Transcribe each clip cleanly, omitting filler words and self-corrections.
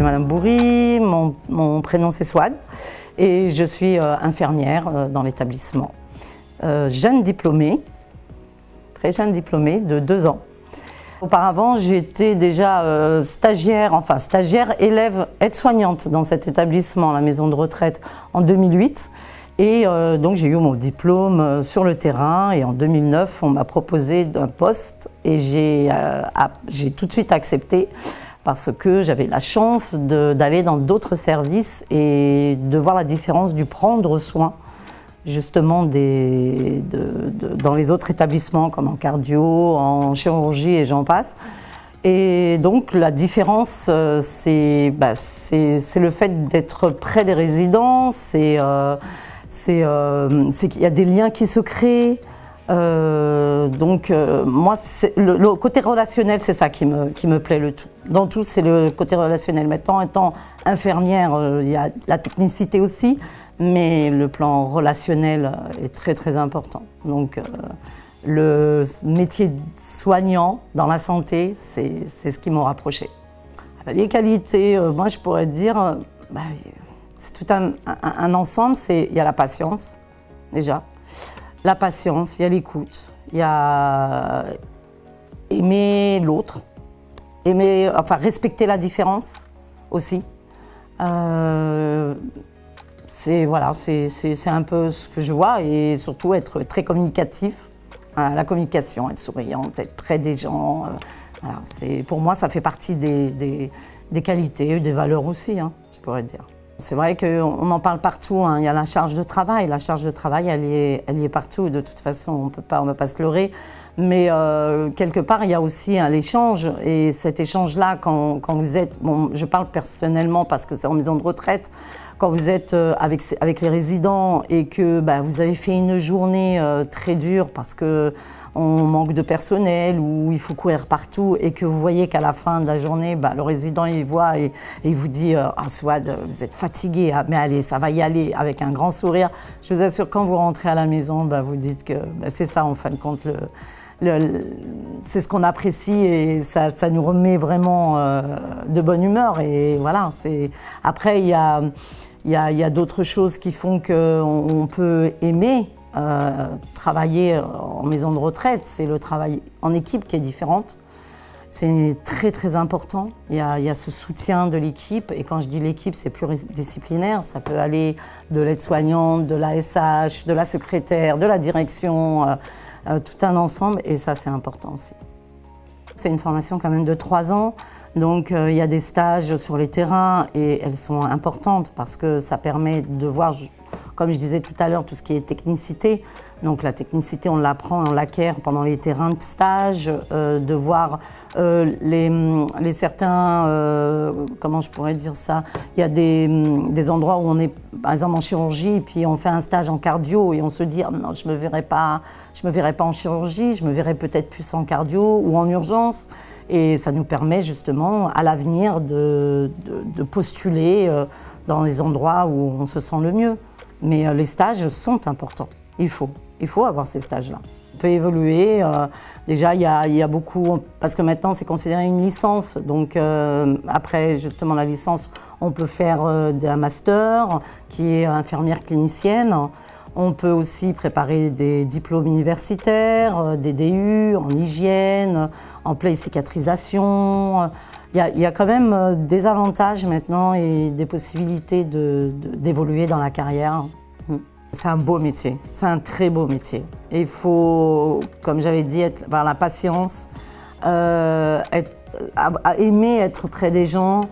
Madame Bourri, mon prénom c'est Swad et je suis infirmière dans l'établissement. Jeune diplômée, très jeune diplômée de 2 ans. Auparavant, j'étais déjà stagiaire élève aide-soignante dans cet établissement, la maison de retraite, en 2008. Et donc j'ai eu mon diplôme sur le terrain et en 2009, on m'a proposé un poste et j'ai tout de suite accepté parce que j'avais la chance d'aller dans d'autres services et de voir la différence du prendre soin justement dans les autres établissements comme en cardio, en chirurgie et j'en passe. Et donc la différence, c'est le fait d'être près des résidents, c'est qu'il y a des liens qui se créent. Moi, le côté relationnel, c'est ça qui me plaît dans tout, c'est le côté relationnel. Maintenant, étant infirmière, il y a la technicité aussi, mais le plan relationnel est très très important. Donc le métier de soignant dans la santé, c'est ce qui m'a rapproché. Les qualités, moi je pourrais dire, c'est tout un ensemble. Il y a la patience, déjà. La patience, il y a l'écoute, il y a aimer l'autre, respecter la différence aussi. C'est un peu ce que je vois et surtout être très communicatif. La communication, être souriante, être près des gens. Pour moi, ça fait partie des qualités, des valeurs aussi, je pourrais dire. C'est vrai qu'on en parle partout, il y a la charge de travail. La charge de travail, elle y est partout. De toute façon, on ne va pas se leurrer. Mais quelque part, il y a aussi l'échange. Et cet échange-là, quand vous êtes... Bon, je parle personnellement parce que c'est en maison de retraite. Quand vous êtes avec les résidents et que vous avez fait une journée très dure parce qu'on manque de personnel ou il faut courir partout et que vous voyez qu'à la fin de la journée, le résident il voit et il vous dit « Ah Swad, vous êtes fatigué, mais allez, ça va y aller » avec un grand sourire. Je vous assure, quand vous rentrez à la maison, vous dites que c'est ça en fin de compte, c'est ce qu'on apprécie et ça nous remet vraiment de bonne humeur. Et voilà, après il y a d'autres choses qui font qu'on peut aimer travailler en maison de retraite. C'est le travail en équipe qui est différente. C'est très très important. Il y a ce soutien de l'équipe et quand je dis l'équipe, c'est pluridisciplinaire. Ça peut aller de l'aide-soignante, de l'ASH, de la secrétaire, de la direction, tout un ensemble et ça c'est important aussi. C'est une formation quand même de 3 ans, donc il y a des stages sur les terrains et elles sont importantes parce que ça permet de voir, comme je disais tout à l'heure, tout ce qui est technicité. Donc la technicité, on l'apprend, on l'acquiert pendant les terrains de stage, de voir les certains, comment je pourrais dire ça, il y a des endroits où on est, par exemple en chirurgie, et puis on fait un stage en cardio et on se dit, oh, non, je me verrai pas en chirurgie, je me verrai peut-être plus en cardio ou en urgence. Et ça nous permet justement à l'avenir de postuler dans les endroits où on se sent le mieux. Mais les stages sont importants, il faut avoir ces stages-là. On peut évoluer, déjà il y a beaucoup, parce que maintenant c'est considéré une licence, donc après justement la licence, on peut faire un master qui est infirmière clinicienne. On peut aussi préparer des diplômes universitaires, des DU en hygiène, en play cicatrisation. Il y a quand même des avantages maintenant et des possibilités d'évoluer dans la carrière. C'est un beau métier, c'est un très beau métier. Et il faut, comme j'avais dit, avoir la patience, aimer être près des gens.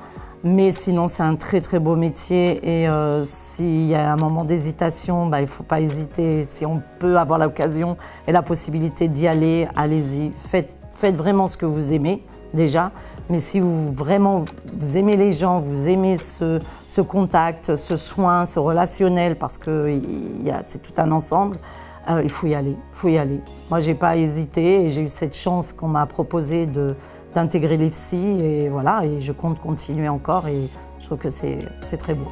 Mais sinon, c'est un très très beau métier et s'il y a un moment d'hésitation, il ne faut pas hésiter. Si on peut avoir l'occasion et la possibilité d'y aller, allez-y. Faites vraiment ce que vous aimez déjà. Mais si vous vous aimez les gens, vous aimez ce contact, ce soin, ce relationnel, parce que c'est tout un ensemble, il faut y aller, Moi, je n'ai pas hésité et j'ai eu cette chance qu'on m'a proposé d'intégrer l'IFSI et voilà, et je compte continuer encore et je trouve que c'est très beau.